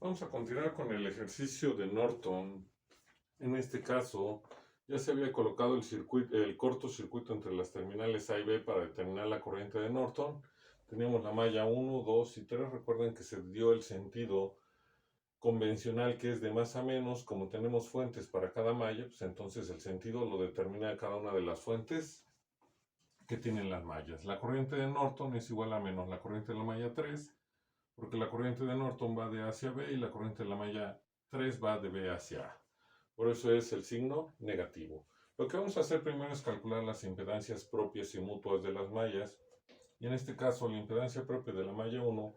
Vamos a continuar con el ejercicio de Norton. En este caso, ya se había colocado el cortocircuito entre las terminales A y B para determinar la corriente de Norton. Teníamos la malla 1, 2 y 3. Recuerden que se dio el sentido convencional, que es de más a menos. Como tenemos fuentes para cada malla, pues entonces el sentido lo determina cada una de las fuentes que tienen las mallas. La corriente de Norton es igual a menos la corriente de la malla 3, porque la corriente de Norton va de A hacia B y la corriente de la malla 3 va de B hacia A. Por eso es el signo negativo. Lo que vamos a hacer primero es calcular las impedancias propias y mutuas de las mallas. Y en este caso, la impedancia propia de la malla 1,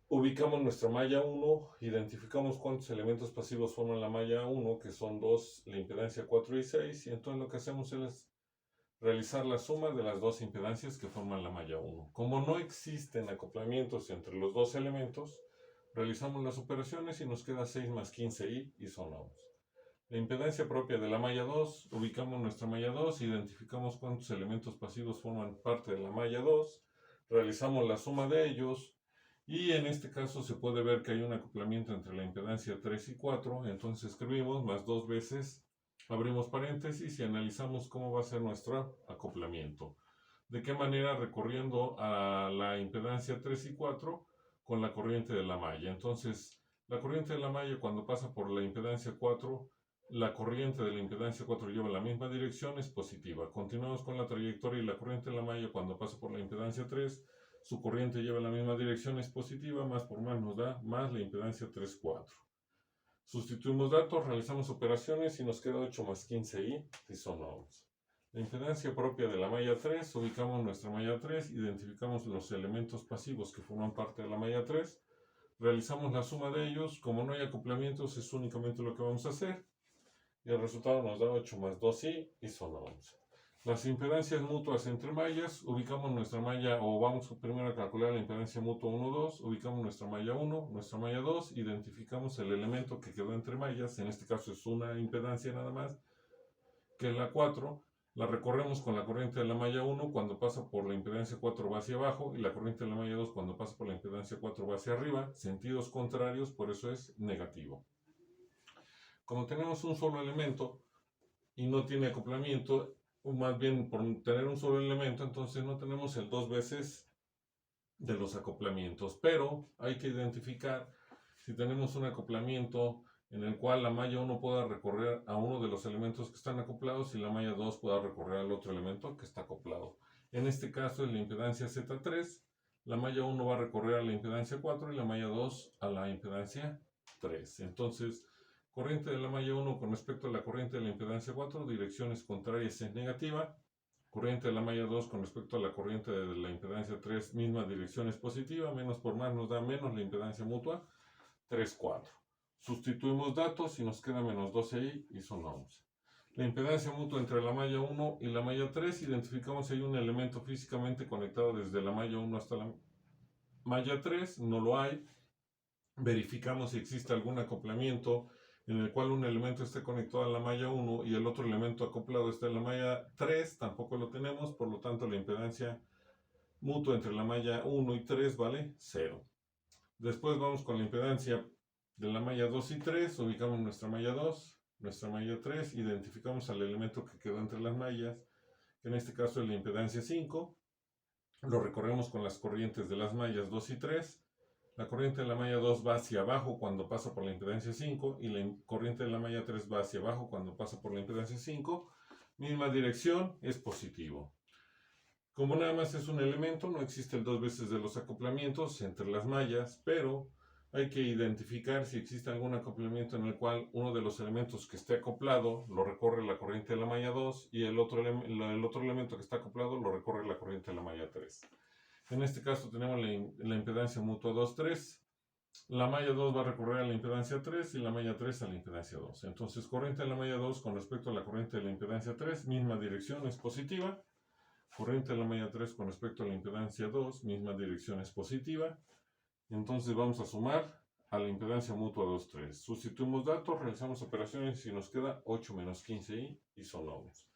ubicamos nuestra malla 1, identificamos cuántos elementos pasivos forman la malla 1, que son 2, la impedancia 4 y 6, y entonces lo que hacemos es realizar la suma de las dos impedancias que forman la malla 1. Como no existen acoplamientos entre los dos elementos, realizamos las operaciones y nos queda 6 más 15i y son ohms. La impedancia propia de la malla 2, ubicamos nuestra malla 2, identificamos cuántos elementos pasivos forman parte de la malla 2, realizamos la suma de ellos y en este caso se puede ver que hay un acoplamiento entre la impedancia 3 y 4, entonces escribimos más dos veces, abrimos paréntesis y analizamos cómo va a ser nuestro acoplamiento. ¿De qué manera? Recorriendo a la impedancia 3 y 4 con la corriente de la malla. Entonces, la corriente de la malla cuando pasa por la impedancia 4, la corriente de la impedancia 4 lleva la misma dirección, es positiva. Continuamos con la trayectoria y la corriente de la malla cuando pasa por la impedancia 3, su corriente lleva la misma dirección, es positiva, más por más nos da más la impedancia 3, 4. Sustituimos datos, realizamos operaciones y nos queda 8 más 15i y son ohms. La impedancia propia de la malla 3, ubicamos nuestra malla 3, identificamos los elementos pasivos que forman parte de la malla 3, realizamos la suma de ellos, como no hay acoplamientos es únicamente lo que vamos a hacer, y el resultado nos da 8 más 2i y son ohms. Las impedancias mutuas entre mallas, ubicamos nuestra malla, o vamos primero a calcular la impedancia mutua 1, 2, ubicamos nuestra malla 1, nuestra malla 2, identificamos el elemento que quedó entre mallas, en este caso es una impedancia nada más, que es la 4, la recorremos con la corriente de la malla 1, cuando pasa por la impedancia 4 va hacia abajo, y la corriente de la malla 2 cuando pasa por la impedancia 4 va hacia arriba, sentidos contrarios, por eso es negativo. Como tenemos un solo elemento, y no tiene acoplamiento, o más bien por tener un solo elemento, entonces no tenemos el dos veces de los acoplamientos, pero hay que identificar si tenemos un acoplamiento en el cual la malla 1 pueda recorrer a uno de los elementos que están acoplados y la malla 2 pueda recorrer al otro elemento que está acoplado. En este caso es la impedancia Z3, la malla 1 va a recorrer a la impedancia 4 y la malla 2 a la impedancia 3. Entonces, corriente de la malla 1 con respecto a la corriente de la impedancia 4, direcciones contrarias es negativa. Corriente de la malla 2 con respecto a la corriente de la impedancia 3, misma dirección es positiva, menos por más nos da menos la impedancia mutua, 3, 4. Sustituimos datos y nos queda menos 12i y son ohms. La impedancia mutua entre la malla 1 y la malla 3, identificamos si hay un elemento físicamente conectado desde la malla 1 hasta la malla 3, no lo hay. Verificamos si existe algún acoplamiento en el cual un elemento esté conectado a la malla 1 y el otro elemento acoplado está en la malla 3, tampoco lo tenemos, por lo tanto la impedancia mutua entre la malla 1 y 3 vale 0. Después vamos con la impedancia de la malla 2 y 3, ubicamos nuestra malla 2, nuestra malla 3, identificamos al elemento que quedó entre las mallas, que en este caso es la impedancia 5, lo recorremos con las corrientes de las mallas 2 y 3, la corriente de la malla 2 va hacia abajo cuando pasa por la impedancia 5 y la corriente de la malla 3 va hacia abajo cuando pasa por la impedancia 5. Misma dirección, es positivo. Como nada más es un elemento, no existe el dos veces de los acoplamientos entre las mallas, pero hay que identificar si existe algún acoplamiento en el cual uno de los elementos que esté acoplado lo recorre la corriente de la malla 2 y el otro elemento que está acoplado lo recorre la corriente de la malla 3. En este caso tenemos la impedancia mutua 2, 3. La malla 2 va a recorrer a la impedancia 3 y la malla 3 a la impedancia 2. Entonces, corriente de la malla 2 con respecto a la corriente de la impedancia 3, misma dirección, es positiva. Corriente de la malla 3 con respecto a la impedancia 2, misma dirección, es positiva. Entonces vamos a sumar a la impedancia mutua 2, 3. Sustituimos datos, realizamos operaciones y nos queda 8 menos 15i y son ohms.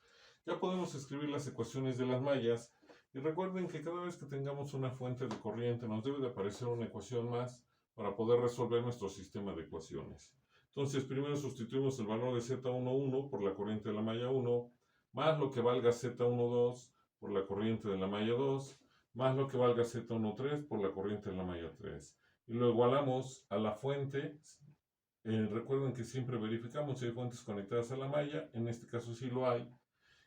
Ya podemos escribir las ecuaciones de las mallas. Y recuerden que cada vez que tengamos una fuente de corriente nos debe de aparecer una ecuación más para poder resolver nuestro sistema de ecuaciones. Entonces, primero sustituimos el valor de Z11 por la corriente de la malla 1, más lo que valga Z12 por la corriente de la malla 2, más lo que valga Z13 por la corriente de la malla 3. Y lo igualamos a la fuente. Recuerden que siempre verificamos si hay fuentes conectadas a la malla, en este caso sí lo hay.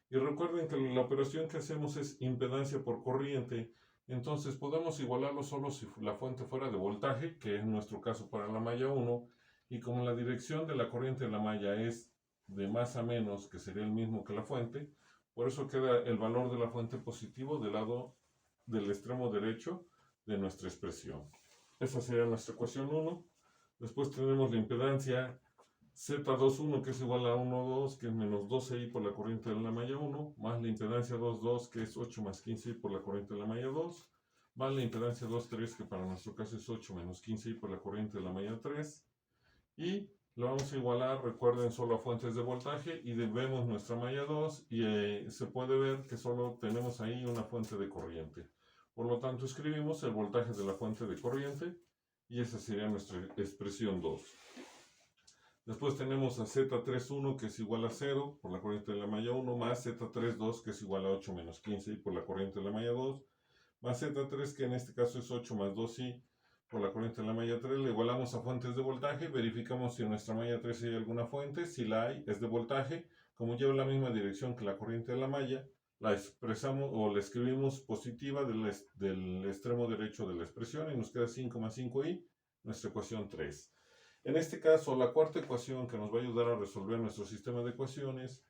Y recuerden que la operación que hacemos es impedancia por corriente, entonces podemos igualarlo solo si la fuente fuera de voltaje, que es nuestro caso para la malla 1, y como la dirección de la corriente de la malla es de más a menos, que sería el mismo que la fuente, por eso queda el valor de la fuente positivo del lado del extremo derecho de nuestra expresión. Esa sería nuestra ecuación 1. Después tenemos la impedancia Z21, que es igual a 1,2, que es menos 12i por la corriente de la malla 1, más la impedancia 2,2, que es 8 más 15i por la corriente de la malla 2, más la impedancia 2,3, que para nuestro caso es 8 menos 15i por la corriente de la malla 3, y lo vamos a igualar, recuerden, solo a fuentes de voltaje, y vemos nuestra malla 2, y se puede ver que solo tenemos ahí una fuente de corriente. Por lo tanto, escribimos el voltaje de la fuente de corriente, y esa sería nuestra expresión 2. Después tenemos a Z31, que es igual a 0 por la corriente de la malla 1, más Z32, que es igual a 8 menos 15i por la corriente de la malla 2, más Z3, que en este caso es 8 más 2i por la corriente de la malla 3. Le igualamos a fuentes de voltaje, verificamos si en nuestra malla 3 hay alguna fuente, si la hay, es de voltaje. Como lleva la misma dirección que la corriente de la malla, la expresamos o la escribimos positiva del extremo derecho de la expresión y nos queda 5 más 5i, nuestra ecuación 3. En este caso, la cuarta ecuación que nos va a ayudar a resolver nuestro sistema de ecuaciones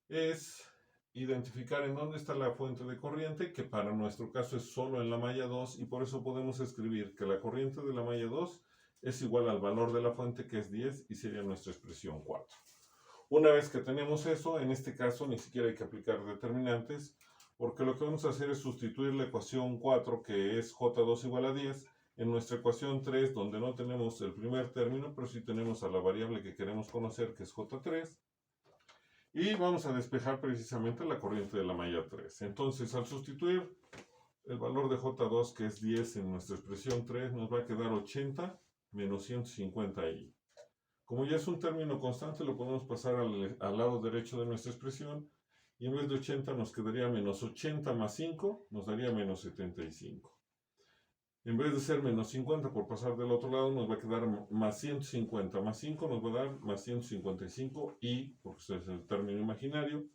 es identificar en dónde está la fuente de corriente, que para nuestro caso es solo en la malla 2, y por eso podemos escribir que la corriente de la malla 2 es igual al valor de la fuente, que es 10, y sería nuestra expresión 4. Una vez que tenemos eso, en este caso ni siquiera hay que aplicar determinantes, porque lo que vamos a hacer es sustituir la ecuación 4, que es J2 igual a 10, en nuestra ecuación 3, donde no tenemos el primer término, pero sí tenemos a la variable que queremos conocer, que es J3, y vamos a despejar precisamente la corriente de la malla 3. Entonces, al sustituir el valor de J2, que es 10, en nuestra expresión 3, nos va a quedar 80 menos 150i. Como ya es un término constante, lo podemos pasar al lado derecho de nuestra expresión, y en vez de 80 nos quedaría menos 80 más 5, nos daría menos 75. En vez de ser menos 50 por pasar del otro lado, nos va a quedar más 150 más 5, nos va a dar más 155 y, porque ese es el término imaginario.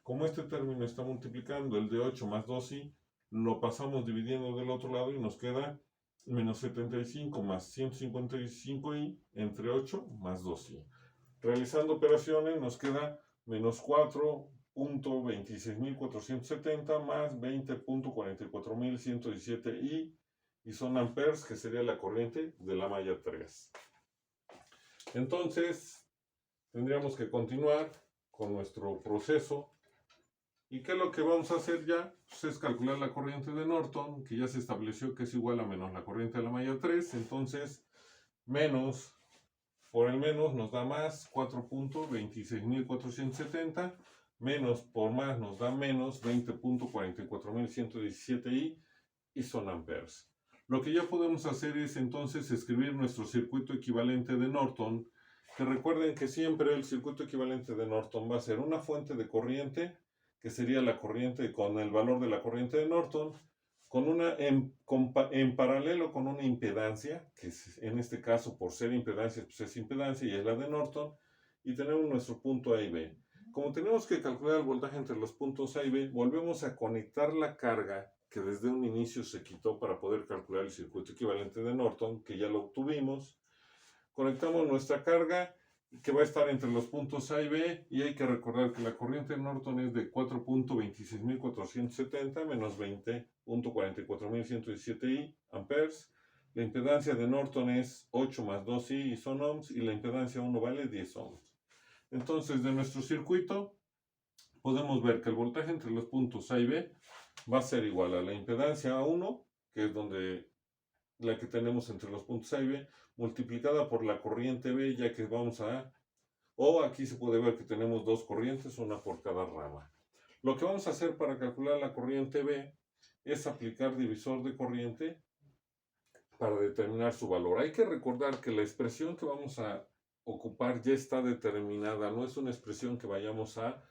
Como este término está multiplicando el de 8 más 2i, lo pasamos dividiendo del otro lado y nos queda menos 75 más 155i entre 8 más 2i. Realizando operaciones nos queda menos 4.26.470 más 20.44.117i, y son amperes, que sería la corriente de la malla 3. Entonces, tendríamos que continuar con nuestro proceso. ¿Y qué es lo que vamos a hacer ya? Pues es calcular la corriente de Norton, que ya se estableció que es igual a menos la corriente de la malla 3. Entonces, menos por el menos nos da más, 4.26.470, menos por más nos da menos, 20.44.117i, y son amperes. Lo que ya podemos hacer es entonces escribir nuestro circuito equivalente de Norton, que recuerden que siempre el circuito equivalente de Norton va a ser una fuente de corriente, que sería la corriente con el valor de la corriente de Norton, con en paralelo con una impedancia, que en este caso, por ser impedancia, pues es impedancia y es la de Norton, y tenemos nuestro punto A y B. Como tenemos que calcular el voltaje entre los puntos A y B, volvemos a conectar la carga que desde un inicio se quitó para poder calcular el circuito equivalente de Norton, que ya lo obtuvimos. Conectamos nuestra carga, que va a estar entre los puntos A y B, y hay que recordar que la corriente de Norton es de 4.26.470 menos 20.44.117i amperes. La impedancia de Norton es 8 más 2i y son ohms, y la impedancia 1 vale 10 ohms. Entonces, de nuestro circuito podemos ver que el voltaje entre los puntos A y B va a ser igual a la impedancia A1, que es la que tenemos entre los puntos A y B, multiplicada por la corriente B, ya que vamos a... O aquí se puede ver que tenemos dos corrientes, una por cada rama. Lo que vamos a hacer para calcular la corriente B es aplicar divisor de corriente para determinar su valor. Hay que recordar que la expresión que vamos a ocupar ya está determinada, no es una expresión que vayamos a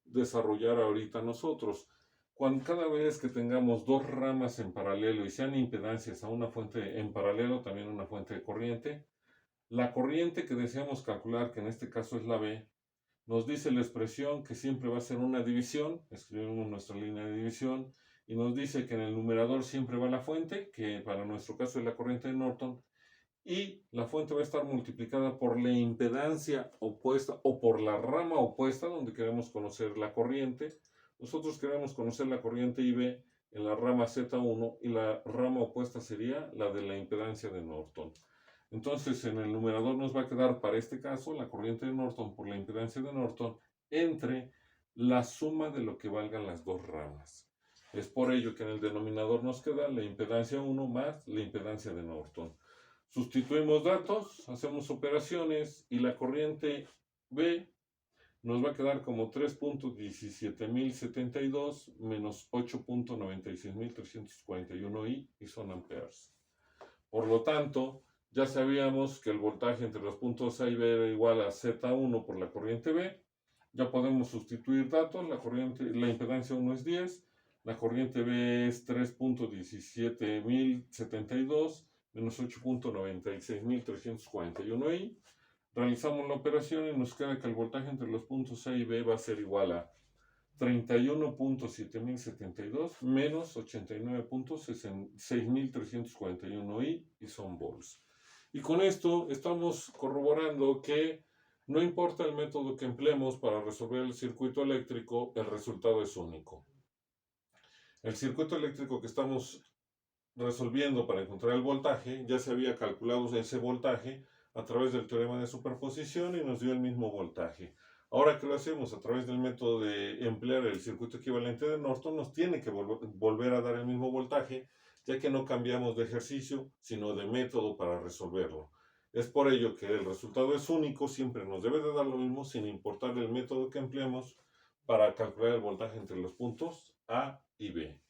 desarrollar ahorita nosotros. Cada vez que tengamos dos ramas en paralelo y sean impedancias a una fuente en paralelo, también una fuente de corriente, la corriente que deseamos calcular, que en este caso es la B, nos dice la expresión que siempre va a ser una división, escribimos nuestra línea de división, y nos dice que en el numerador siempre va la fuente, que para nuestro caso es la corriente de Norton, y la fuente va a estar multiplicada por la impedancia opuesta o por la rama opuesta donde queremos conocer la corriente. Nosotros queremos conocer la corriente IB en la rama Z1 y la rama opuesta sería la de la impedancia de Norton. Entonces en el numerador nos va a quedar para este caso la corriente de Norton por la impedancia de Norton entre la suma de lo que valgan las dos ramas. Es por ello que en el denominador nos queda la impedancia 1 más la impedancia de Norton. Sustituimos datos, hacemos operaciones y la corriente B nos va a quedar como 3.17072 menos 8.96341 y son amperes. Por lo tanto, ya sabíamos que el voltaje entre los puntos A y B era igual a Z1 por la corriente B. Ya podemos sustituir datos, la impedancia 1 es 10, la corriente B es 3.17072 menos 8.96341 y realizamos la operación y nos queda que el voltaje entre los puntos A y B va a ser igual a 31.7072 menos 89.6341 y son volts. Y con esto estamos corroborando que no importa el método que empleemos para resolver el circuito eléctrico, el resultado es único. El circuito eléctrico que estamos resolviendo para encontrar el voltaje, ya se había calculado ese voltaje a través del teorema de superposición y nos dio el mismo voltaje. Ahora que lo hacemos a través del método de emplear el circuito equivalente de Norton, nos tiene que volver a dar el mismo voltaje, ya que no cambiamos de ejercicio, sino de método para resolverlo. Es por ello que el resultado es único, siempre nos debe de dar lo mismo sin importar el método que empleemos para calcular el voltaje entre los puntos A y B.